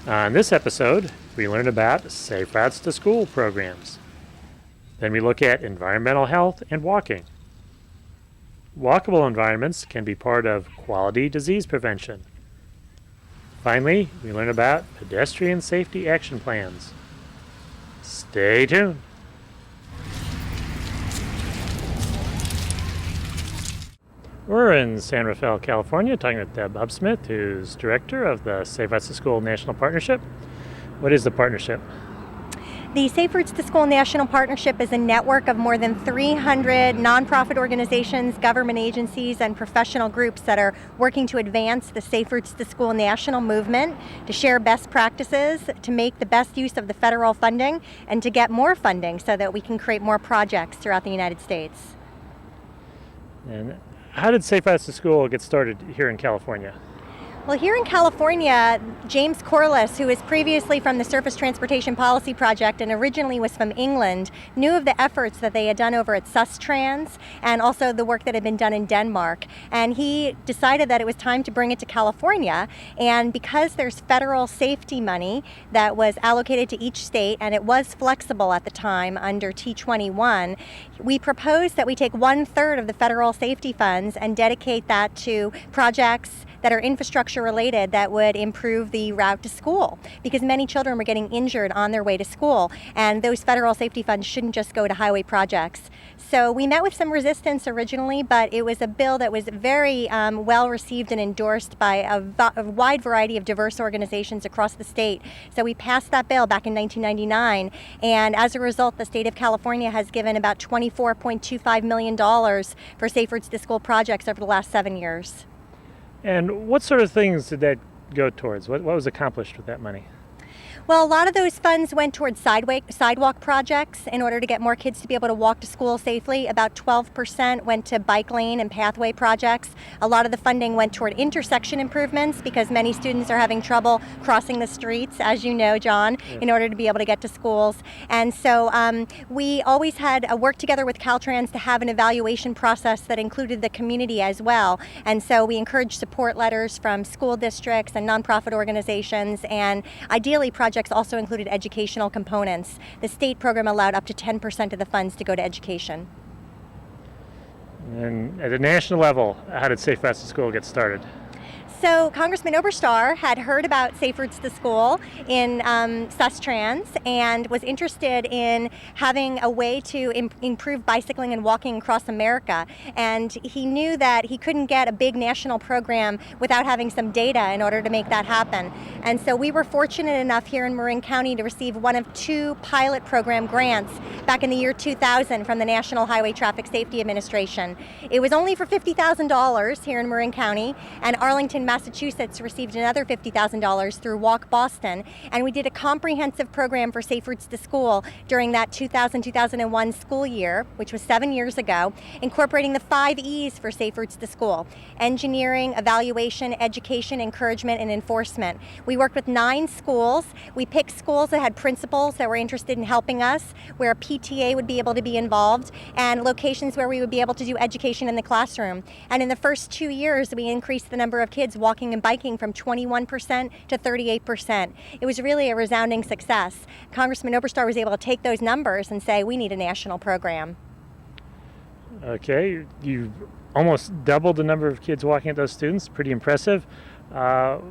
On this episode, we learn about safe routes to school programs. Then we look at environmental health and walking. Walkable environments can be part of quality disease prevention. Finally, we learn about Pedestrian Safety Action Plans. Stay tuned. We're in San Rafael, California, talking with Deb Hubsmith, who's director of the Safe Routes to School National Partnership. What is the partnership? The Safe Routes to School National Partnership is a network of more than 300 nonprofit organizations, government agencies, and professional groups that are working to advance the Safe Routes to School national movement, to share best practices, to make the best use of the federal funding, and to get more funding so that we can create more projects throughout the United States. And how did Safe Routes to School get started here in California? Well, here in California, James Corliss, who is previously from the Surface Transportation Policy Project and originally was from England, knew of the efforts that they had done over at Sustrans and also the work that had been done in Denmark. And he decided that it was time to bring it to California. And because there's federal safety money that was allocated to each state, and it was flexible at the time under T21, we proposed that we take 1/3 of the federal safety funds and dedicate that to projects that are infrastructure related that would improve the route to school, because many children were getting injured on their way to school, and those federal safety funds shouldn't just go to highway projects. So we met with some resistance originally, but it was a bill that was very well received and endorsed by a wide variety of diverse organizations across the state. So we passed that bill back in 1999, and as a result, the state of California has given about $24.25 million for Safe Routes to School projects over the last 7 years. And what sort of things did that go towards? What was accomplished with that money? Well, a lot of those funds went towards sidewalk projects in order to get more kids to be able to walk to school safely. About 12% went to bike lane and pathway projects. A lot of the funding went toward intersection improvements because many students are having trouble crossing the streets, as you know, John, in order to be able to get to schools. And so we always had a work together with Caltrans to have an evaluation process that included the community as well. And so we encouraged support letters from school districts and nonprofit organizations, and ideally projects also included educational components. The state program allowed up to 10% of the funds to go to education. And at the national level, how did Safe Routes to School get started? So Congressman Oberstar had heard about Safe Routes to School in Sustrans and was interested in having a way to improve bicycling and walking across America. And he knew that he couldn't get a big national program without having some data in order to make that happen. And so we were fortunate enough here in Marin County to receive one of 2 pilot program grants back in the year 2000 from the National Highway Traffic Safety Administration. It was only for $50,000 here in Marin County, and Arlington, Massachusetts received another $50,000 through Walk Boston, and we did a comprehensive program for Safe Routes to School during that 2000-2001 school year, which was 7 years ago, incorporating the 5 E's for Safe Routes to School: engineering, evaluation, education, encouragement, and enforcement. We worked with 9 schools. We picked schools that had principals that were interested in helping us, where a PTA would be able to be involved, and locations where we would be able to do education in the classroom. And in the first 2 years, we increased the number of kids walking and biking from 21% to 38%. It was really a resounding success. Congressman Oberstar was able to take those numbers and say, we need a national program. Okay, you almost doubled the number of kids walking at those students. Pretty impressive. What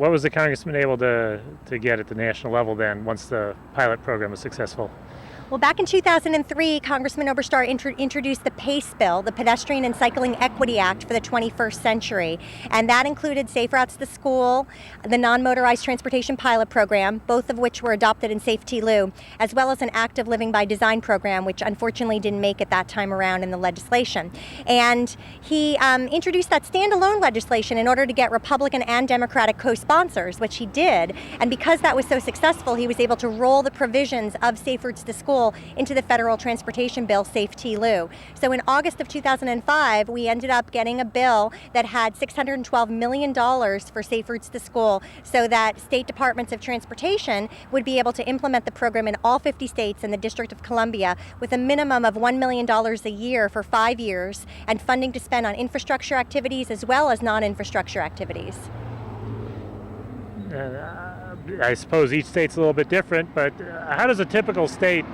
was the congressman able to get at the national level then once the pilot program was successful? Well, back in 2003, Congressman Oberstar introduced the PACE bill, the Pedestrian and Cycling Equity Act for the 21st century. And that included Safe Routes to School, the Non-Motorized Transportation Pilot Program, both of which were adopted in Safety Lieu, as well as an Active Living by Design program, which unfortunately didn't make it that time around in the legislation. And he introduced that standalone legislation in order to get Republican and Democratic co-sponsors, which he did. And because that was so successful, he was able to roll the provisions of Safe Routes to School into the federal transportation bill, Safety Lieu. So in August of 2005, we ended up getting a bill that had $612 million for Safe Routes to School, so that state departments of transportation would be able to implement the program in all 50 states and the District of Columbia with a minimum of $1 million a year for 5 years, and funding to spend on infrastructure activities as well as non-infrastructure activities. I suppose each state's a little bit different, but how does a typical state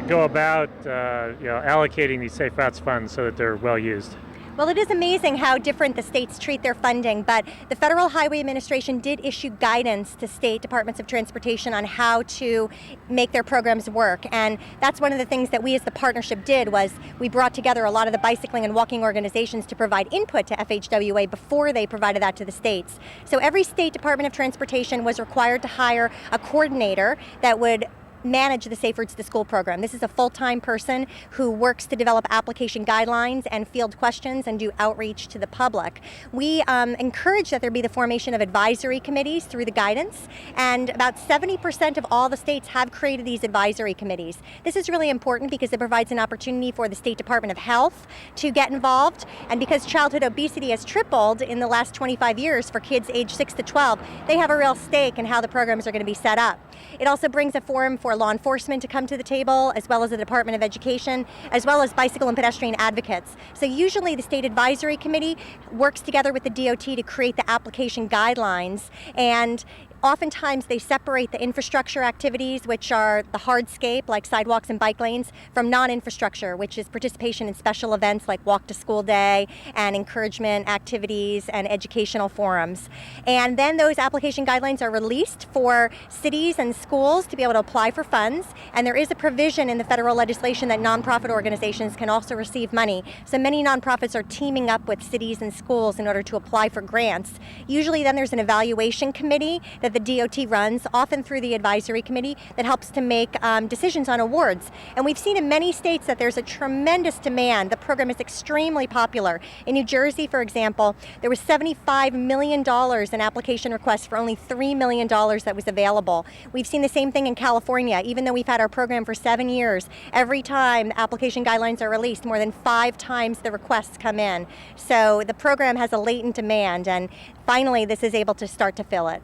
go about allocating these safe routes funds so that they're well used? Well, it is amazing how different the states treat their funding, but the Federal Highway Administration did issue guidance to state departments of transportation on how to make their programs work. And that's one of the things that we as the partnership did, was we brought together a lot of the bicycling and walking organizations to provide input to FHWA before they provided that to the states. So every state department of transportation was required to hire a coordinator that would manage the Safe Routes to School program. This is a full-time person who works to develop application guidelines and field questions and do outreach to the public. We encourage that there be the formation of advisory committees through the guidance, and about 70% of all the states have created these advisory committees. This is really important because it provides an opportunity for the State Department of Health to get involved, and because childhood obesity has tripled in the last 25 years for kids age 6 to 12, they have a real stake in how the programs are going to be set up. It also brings a forum for law enforcement to come to the table, as well as the Department of Education, as well as bicycle and pedestrian advocates. So usually the State Advisory Committee works together with the DOT to create the application guidelines, and oftentimes they separate the infrastructure activities, which are the hardscape, like sidewalks and bike lanes, from non-infrastructure, which is participation in special events like Walk to School Day and encouragement activities and educational forums. And then those application guidelines are released for cities and schools to be able to apply for funds. And there is a provision in the federal legislation that nonprofit organizations can also receive money. So many nonprofits are teaming up with cities and schools in order to apply for grants. Usually then there's an evaluation committee that the DOT runs, often through the advisory committee, that helps to make decisions on awards. And we've seen in many states that there's a tremendous demand. The program is extremely popular. In New Jersey, for example, there was $75 million in application requests for only $3 million that was available. We've seen the same thing in California. Even though we've had our program for 7 years, every time application guidelines are released, more than 5 times the requests come in. So the program has a latent demand, and finally this is able to start to fill it.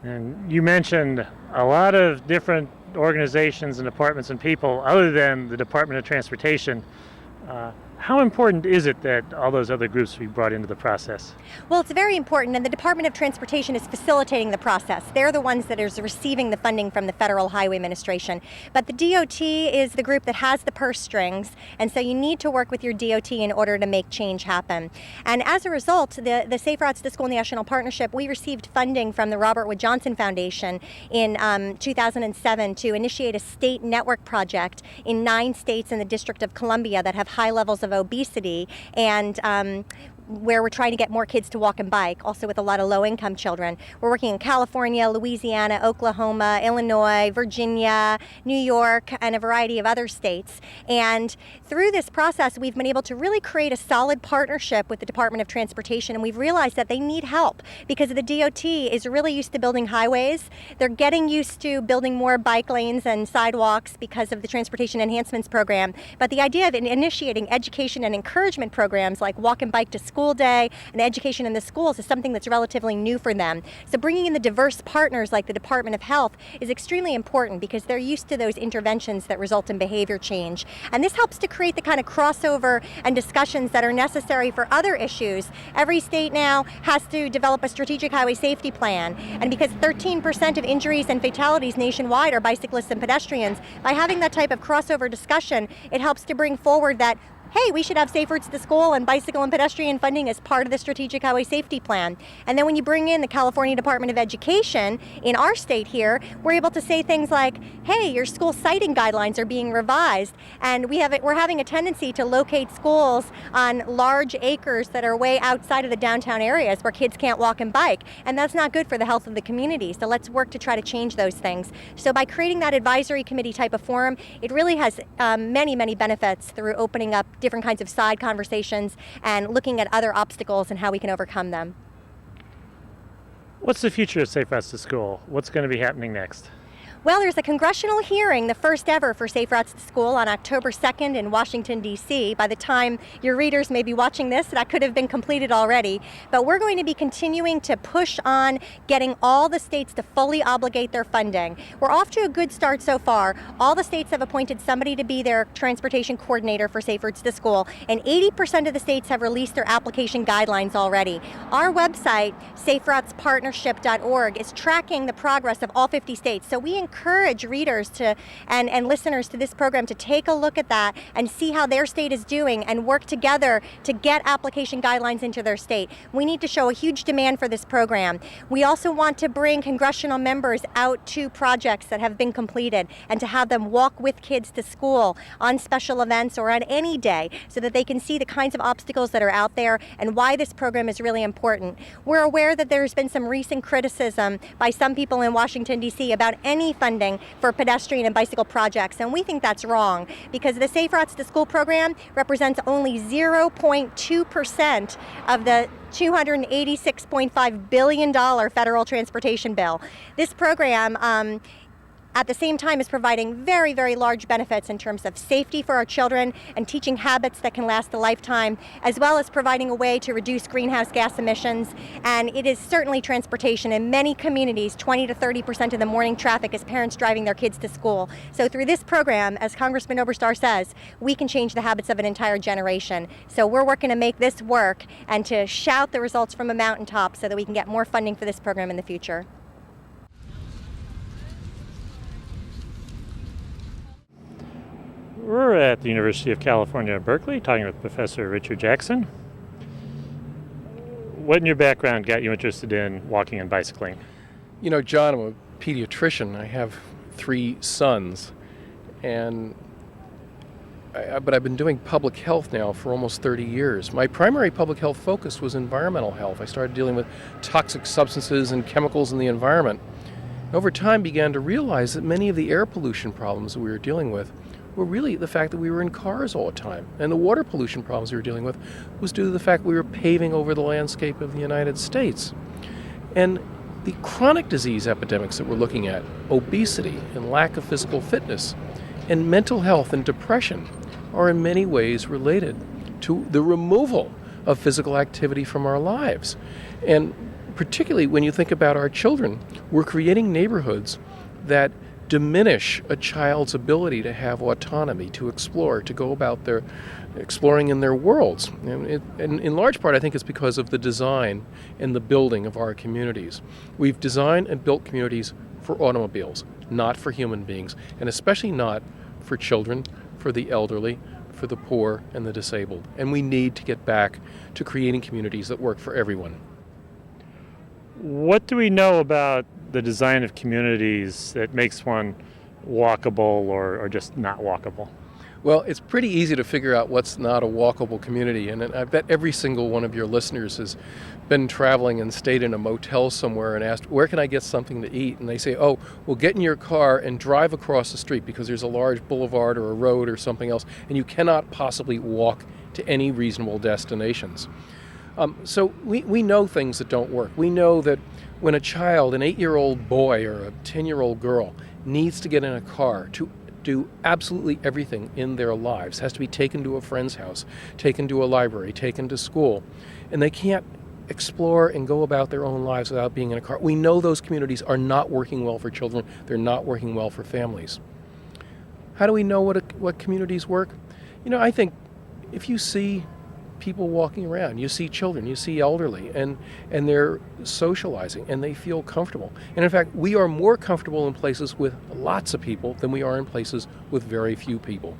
And you mentioned a lot of different organizations and departments and people other than the Department of Transportation. How important is it that all those other groups be brought into the process? Well, it's very important, and the Department of Transportation is facilitating the process. They're the ones that is receiving the funding from the Federal Highway Administration. But the DOT is the group that has the purse strings, and so you need to work with your DOT in order to make change happen. And as a result, the Safe Routes to School National Partnership, we received funding from the Robert Wood Johnson Foundation in 2007 to initiate a state network project in 9 states in the District of Columbia that have high levels of obesity, and where we're trying to get more kids to walk and bike, also with a lot of low-income children. We're working in California, Louisiana, Oklahoma, Illinois, Virginia, New York, and a variety of other states. And through this process, we've been able to really create a solid partnership with the Department of Transportation, and we've realized that they need help because the DOT is really used to building highways. They're getting used to building more bike lanes and sidewalks because of the Transportation Enhancements Program. But the idea of initiating education and encouragement programs like Walk and Bike to School Day and education in the schools is something that's relatively new for them. So bringing in the diverse partners like the Department of Health is extremely important because they're used to those interventions that result in behavior change. And this helps to create the kind of crossover and discussions that are necessary for other issues. Every state now has to develop a strategic highway safety plan. And because 13% of injuries and fatalities nationwide are bicyclists and pedestrians, by having that type of crossover discussion, it helps to bring forward that, hey, we should have Safe Routes to School and bicycle and pedestrian funding as part of the Strategic Highway Safety Plan. And then when you bring in the California Department of Education in our state here, we're able to say things like, hey, your school siting guidelines are being revised, and we're having a tendency to locate schools on large acres that are way outside of the downtown areas where kids can't walk and bike, and that's not good for the health of the community. So let's work to try to change those things. So by creating that advisory committee type of forum, it really has many, many benefits through opening up different kinds of side conversations and looking at other obstacles and how we can overcome them. What's the future of Safe Routes to School? What's going to be happening next? Well, there's a congressional hearing, the first ever for Safe Routes to School, on October 2nd in Washington, D.C. By the time your readers may be watching this, that could have been completed already. But we're going to be continuing to push on getting all the states to fully obligate their funding. We're off to a good start so far. All the states have appointed somebody to be their transportation coordinator for Safe Routes to School, and 80% of the states have released their application guidelines already. Our website, saferoutespartnership.org, is tracking the progress of all 50 states. So we encourage readers to and listeners to this program to take a look at that and see how their state is doing and work together to get application guidelines into their state. We need to show a huge demand for this program. We also want to bring congressional members out to projects that have been completed and to have them walk with kids to school on special events or on any day so that they can see the kinds of obstacles that are out there and why this program is really important. We're aware that there's been some recent criticism by some people in Washington, D.C. about any funding for pedestrian and bicycle projects, and we think that's wrong because the Safe Routes to School program represents only 0.2% of the $286.5 billion federal transportation bill. This program at the same time is providing very, very large benefits in terms of safety for our children and teaching habits that can last a lifetime, as well as providing a way to reduce greenhouse gas emissions. And it is certainly transportation. In many communities, 20 to 30% of the morning traffic is parents driving their kids to school. So through this program, as Congressman Oberstar says, we can change the habits of an entire generation. So we're working to make this work and to shout the results from a mountaintop so that we can get more funding for this program in the future. We're at the University of California, Berkeley, talking with Professor Richard Jackson. What in your background got you interested in walking and bicycling? You know, John, I'm a pediatrician. I have 3 sons, but I've been doing public health now for almost 30 years. My primary public health focus was environmental health. I started dealing with toxic substances and chemicals in the environment. Over time, began to realize that many of the air pollution problems that we were dealing with were really the fact that we were in cars all the time. And the water pollution problems we were dealing with was due to the fact we were paving over the landscape of the United States. And the chronic disease epidemics that we're looking at, obesity and lack of physical fitness, and mental health and depression, are in many ways related to the removal of physical activity from our lives. And particularly when you think about our children, we're creating neighborhoods that diminish a child's ability to have autonomy, to explore, to go about their exploring in their worlds. And in large part, I think it's because of the design and the building of our communities. We've designed and built communities for automobiles, not for human beings, and especially not for children, for the elderly, for the poor and the disabled. And we need to get back to creating communities that work for everyone. What do we know about the design of communities that makes one walkable or just not walkable? Well, it's pretty easy to figure out what's not a walkable community, and I bet every single one of your listeners has been traveling and stayed in a motel somewhere and asked, where can I get something to eat? And they say, oh, well, get in your car and drive across the street because there's a large boulevard or a road or something else, and you cannot possibly walk to any reasonable destinations. So we know things that don't work. We know that when a child, an 8-year-old boy or a 10-year-old girl, needs to get in a car to do absolutely everything in their lives, has to be taken to a friend's house, taken to a library, taken to school, and they can't explore and go about their own lives without being in a car. We know those communities are not working well for children. They're not working well for families. How do we know what communities work? You know, I think if you see people walking around, you see children, you see elderly, and they're socializing and they feel comfortable. And in fact, we are more comfortable in places with lots of people than we are in places with very few people.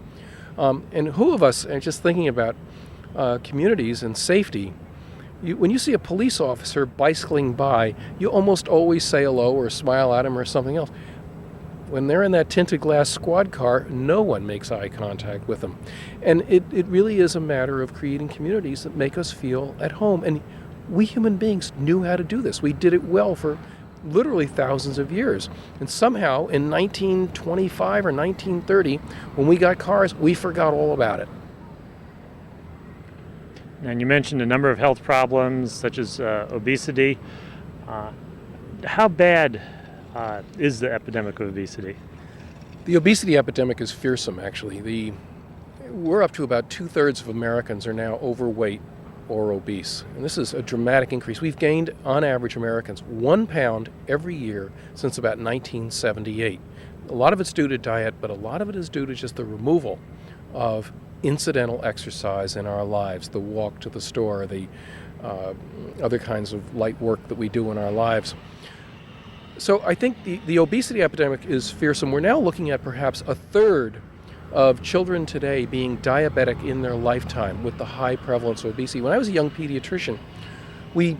And who of us are just thinking about communities and safety? When you see a police officer bicycling by, you almost always say hello or smile at him or something else. When they're in that tinted glass squad car, no one makes eye contact with them. And it really is a matter of creating communities that make us feel at home. And we human beings knew how to do this. We did it well for literally thousands of years. And somehow in 1925 or 1930, when we got cars, we forgot all about it. And you mentioned a number of health problems such as obesity. How bad is the epidemic of obesity? The obesity epidemic is fearsome, actually. We're up to about 2/3 of Americans are now overweight or obese. And this is a dramatic increase. We've gained, on average, Americans 1 pound every year since about 1978. A lot of it's due to diet, but a lot of it is due to just the removal of incidental exercise in our lives, the walk to the store, the other kinds of light work that we do in our lives. So I think the obesity epidemic is fearsome. We're now looking at perhaps 1/3 of children today being diabetic in their lifetime with the high prevalence of obesity. When I was a young pediatrician, we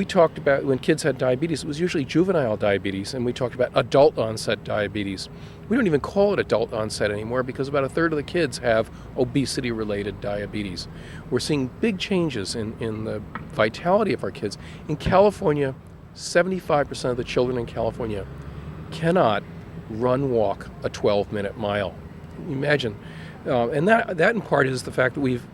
talked about when kids had diabetes, it was usually juvenile diabetes, and we talked about adult onset diabetes. We don't even call it adult onset anymore because about 1/3 of the kids have obesity-related diabetes. We're seeing big changes in the vitality of our kids. In California, 75% of the children in California cannot walk a 12-minute mile. Imagine. And that in part is the fact that we've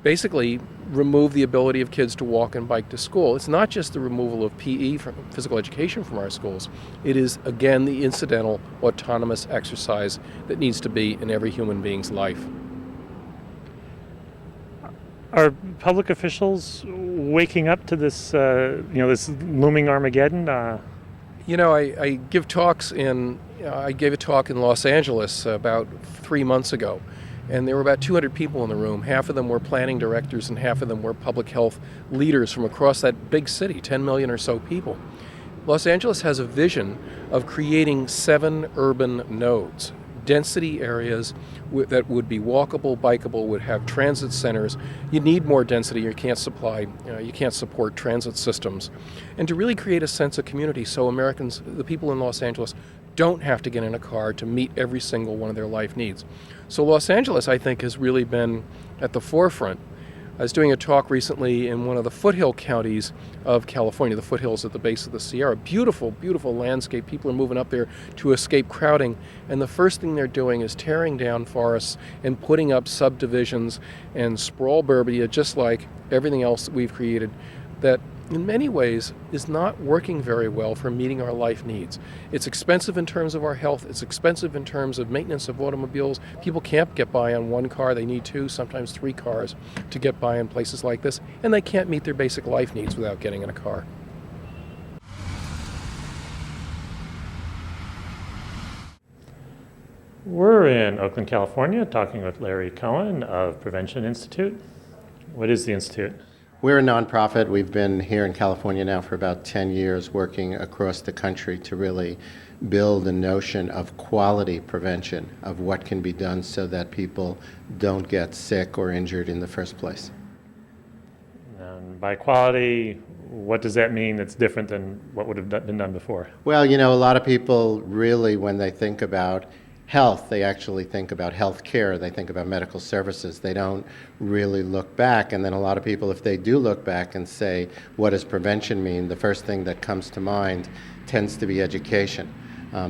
basically removed the ability of kids to walk and bike to school. It's not just the removal of PE, from physical education, from our schools. It is, again, the incidental autonomous exercise that needs to be in every human being's life. Are public officials waking up to this, this looming Armageddon? I give talks I gave a talk in Los Angeles about 3 months ago, and there were about 200 people in the room. Half of them were planning directors and half of them were public health leaders from across that big city, 10 million or so people. Los Angeles has a vision of creating 7 urban nodes, density areas that would be walkable, bikeable, would have transit centers. You need more density. You can't support transit systems. And to really create a sense of community so Americans, the people in Los Angeles, don't have to get in a car to meet every single one of their life needs. So Los Angeles, I think, has really been at the forefront. I was doing a talk recently in one of the foothill counties of California, the foothills at the base of the Sierra. Beautiful, beautiful landscape. People are moving up there to escape crowding. And the first thing they're doing is tearing down forests and putting up subdivisions and sprawl burbia, just like everything else that we've created, that in many ways is not working very well for meeting our life needs. It's expensive in terms of our health. It's expensive in terms of maintenance of automobiles. People can't get by on 1 car. They need 2, sometimes 3 cars to get by in places like this. And they can't meet their basic life needs without getting in a car. We're in Oakland, California, talking with Larry Cohen of Prevention Institute. What is the Institute? We're a nonprofit. We've been here in California now for about 10 years, working across the country to really build a notion of quality prevention, of what can be done so that people don't get sick or injured in the first place. And by quality, what does that mean that's different than what would have been done before? Well, a lot of people really, when they think about health, they actually think about health care. They think about medical services. They don't really look back. And then a lot of people, if they do look back and say, what does prevention mean? The first thing that comes to mind tends to be education.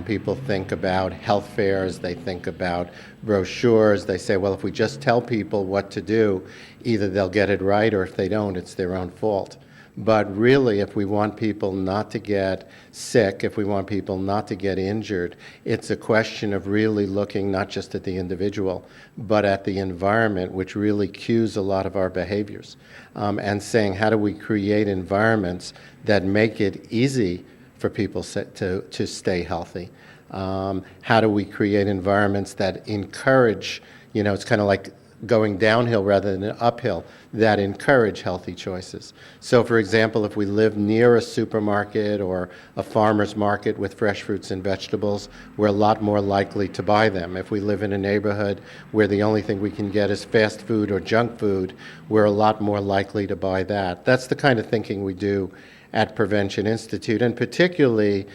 People think about health fairs. They think about brochures. They say, well, if we just tell people what to do, either they'll get it right, or if they don't, it's their own fault. But really, if we want people not to get sick, if we want people not to get injured, it's a question of really looking not just at the individual, but at the environment, which really cues a lot of our behaviors, and saying, how do we create environments that make it easy for people to stay healthy? How do we create environments that encourage, it's kind of like going downhill rather than uphill, that encourage healthy choices. So for example, if we live near a supermarket or a farmer's market with fresh fruits and vegetables, we're a lot more likely to buy them. If we live in a neighborhood where the only thing we can get is fast food or junk food, we're a lot more likely to buy that. That's the kind of thinking we do at Prevention Institute, and particularly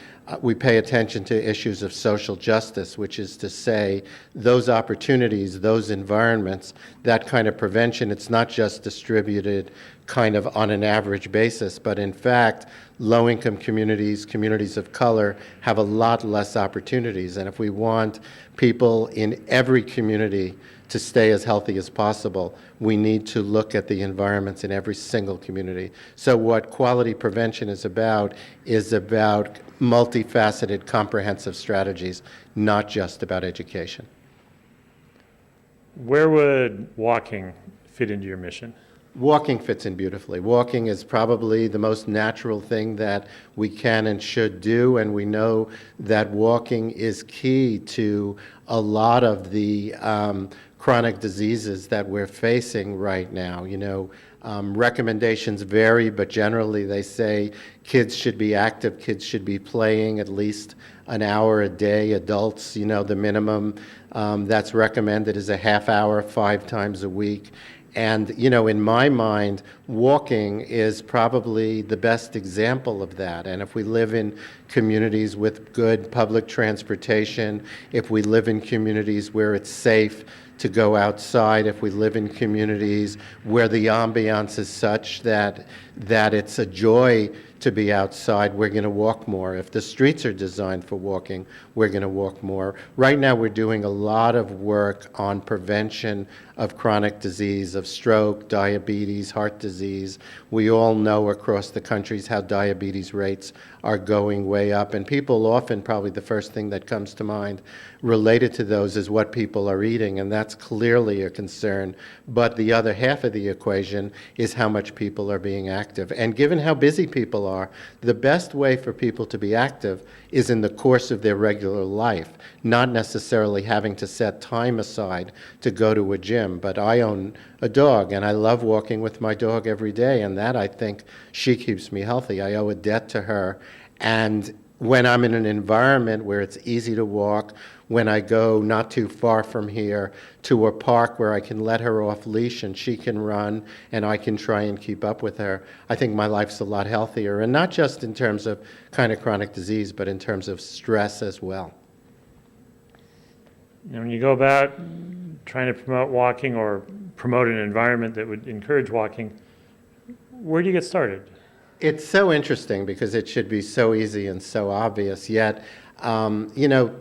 we pay attention to issues of social justice, which is to say those opportunities, those environments, that kind of prevention, it's not just distributed kind of on an average basis, but in fact, low-income communities, communities of color, have a lot less opportunities. And if we want people in every community to stay as healthy as possible, we need to look at the environments in every single community. So what quality prevention is about multi multifaceted, comprehensive strategies, not just about education. Where would walking fit into your mission? Walking fits in beautifully. Walking is probably the most natural thing that we can and should do, and we know that walking is key to a lot of the chronic diseases that we're facing right now. Recommendations vary, but generally they say kids should be active, kids should be playing at least an hour a day. Adults, the minimum that's recommended is a half hour 5 times a week. And, in my mind, walking is probably the best example of that. And if we live in communities with good public transportation, if we live in communities where it's safe to go outside, if we live in communities where the ambiance is such that it's a joy to be outside, we're going to walk more. If the streets are designed for walking, we're going to walk more. Right now we're doing a lot of work on prevention of chronic disease, of stroke, diabetes, heart disease. We all know across the countries how diabetes rates are going way up, and people often, probably the first thing that comes to mind related to those is what people are eating, and that's clearly a concern. But the other half of the equation is how much people are being active. And given how busy people are, the best way for people to be active is in the course of their regular life, not necessarily having to set time aside to go to a gym. But I own a dog, and I love walking with my dog every day, and that, I think, she keeps me healthy. I owe a debt to her. And when I'm in an environment where it's easy to walk, when I go not too far from here to a park where I can let her off leash and she can run and I can try and keep up with her, I think my life's a lot healthier, and not just in terms of kind of chronic disease, but in terms of stress as well. When you go about trying to promote walking or promote an environment that would encourage walking, where do you get started? It's so interesting because it should be so easy and so obvious, yet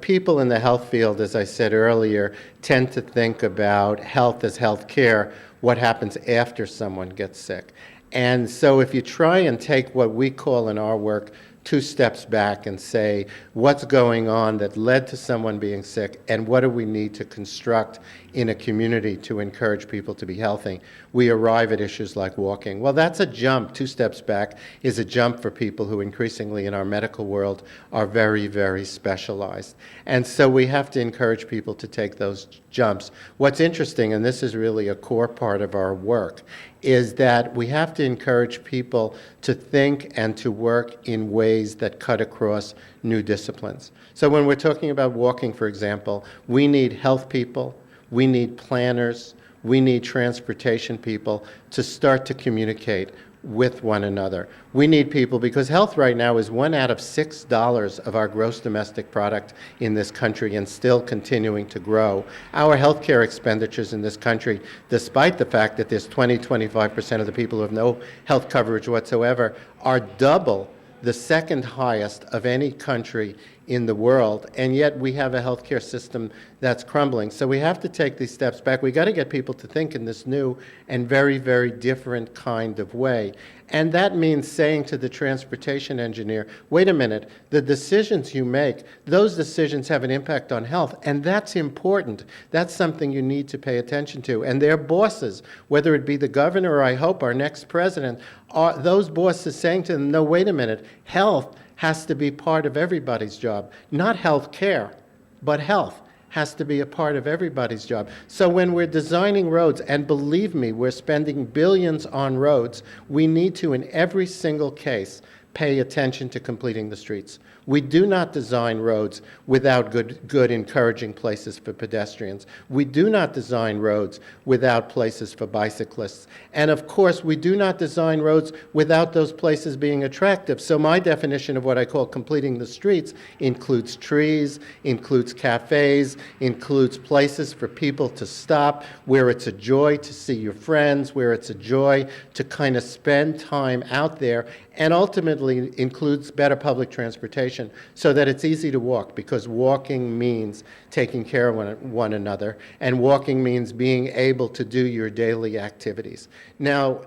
people in the health field, as I said earlier, tend to think about health as health care, what happens after someone gets sick. And so if you try and take what we call in our work 2 steps back and say, what's going on that led to someone being sick, and what do we need to construct in a community to encourage people to be healthy, we arrive at issues like walking. Well, that's a jump. 2 steps back is a jump for people who increasingly in our medical world are very, very specialized. And so we have to encourage people to take those jumps. What's interesting, and this is really a core part of our work, is that we have to encourage people to think and to work in ways that cut across new disciplines. So when we're talking about walking, for example, we need health people, we need planners, we need transportation people to start to communicate with one another. We need people, because health right now is $1 out of $6 of our gross domestic product in this country, and still continuing to grow. Our healthcare expenditures in this country, despite the fact that there's 25% of the people who have no health coverage whatsoever, are double the second highest of any country in the world, and yet we have a healthcare system that's crumbling. So we have to take these steps back. We got to get people to think in this new and very, very different kind of way. And that means saying to the transportation engineer, wait a minute, the decisions you make, those decisions have an impact on health, and that's important. That's something you need to pay attention to. And their bosses, whether it be the governor or I hope our next president, are those bosses saying to them, no, wait a minute, health has to be part of everybody's job. Not health care, but health has to be a part of everybody's job. So when we're designing roads, and believe me, we're spending billions on roads, we need to, in every single case, pay attention to completing the streets. We do not design roads without good encouraging places for pedestrians. We do not design roads without places for bicyclists. And of course, we do not design roads without those places being attractive. So my definition of what I call completing the streets includes trees, includes cafes, includes places for people to stop, where it's a joy to see your friends, where it's a joy to kind of spend time out there, and ultimately includes better public transportation so that it's easy to walk, because walking means taking care of one another, and walking means being able to do your daily activities. Now,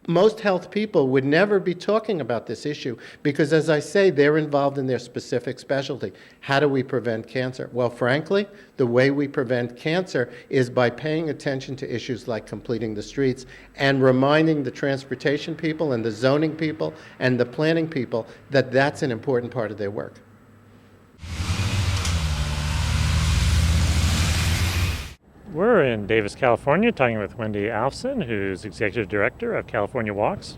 most health people would never be talking about this issue because, as I say, they're involved in their specific specialty. How do we prevent cancer? Well, frankly, the way we prevent cancer is by paying attention to issues like completing the streets and reminding the transportation people and the zoning people and the planning people that that's an important part of their work. We're in Davis, California, talking with Wendy Alfson, who's Executive Director of California Walks.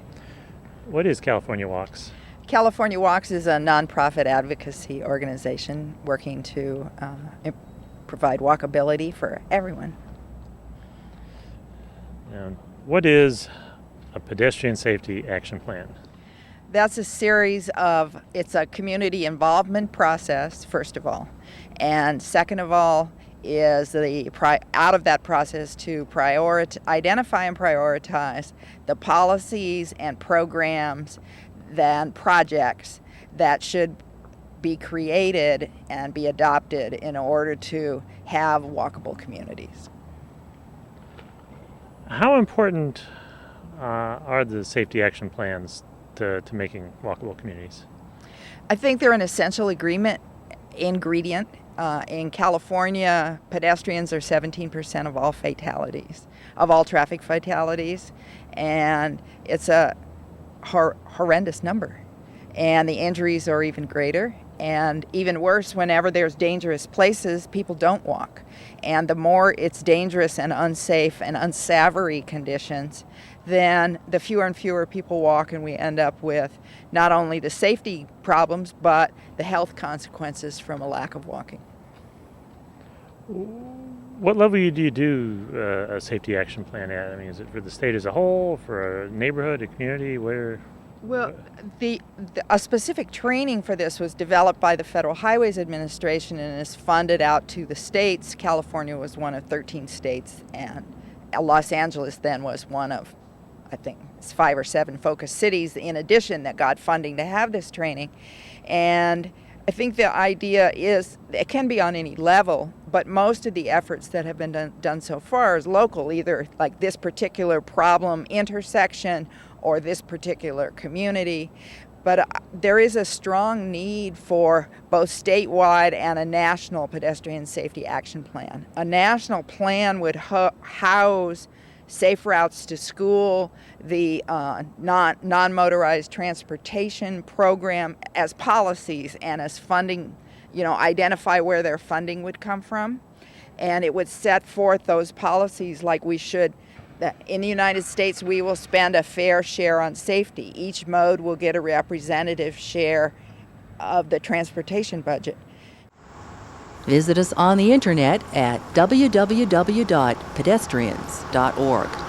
What is California Walks? California Walks is a nonprofit advocacy organization working to provide walkability for everyone. And what is a Pedestrian Safety Action Plan? That's a series of, it's a community involvement process, first of all. And second of all, is out of that process to identify and prioritize the policies and programs and projects that should be created and be adopted in order to have walkable communities. How important are the safety action plans to making walkable communities? I think they're an essential ingredient. In California, pedestrians are 17% of all fatalities, of all traffic fatalities, and it's a horrendous number. And the injuries are even greater, and even worse, whenever there's dangerous places, people don't walk. And the more it's dangerous and unsafe and unsavory conditions, then the fewer and fewer people walk, and we end up with not only the safety problems, but the health consequences from a lack of walking. What level do you do a safety action plan at? I mean, is it for the state as a whole, for a neighborhood, a community? Where? Well, a specific training for this was developed by the Federal Highways Administration and is funded out to the states. California was one of 13 states, and Los Angeles then was one of, I think, 5 or 7 focus cities in addition that got funding to have this training. And I think the idea is it can be on any level, but most of the efforts that have been done so far is local, either like this particular problem intersection or this particular community. But there is a strong need for both statewide and a national pedestrian safety action plan. A national plan would house safe routes to school, the non-motorized transportation program as policies and as funding, identify where their funding would come from. And it would set forth those policies like we should. In the United States, we will spend a fair share on safety. Each mode will get a representative share of the transportation budget. Visit us on the internet at www.pedestrians.org.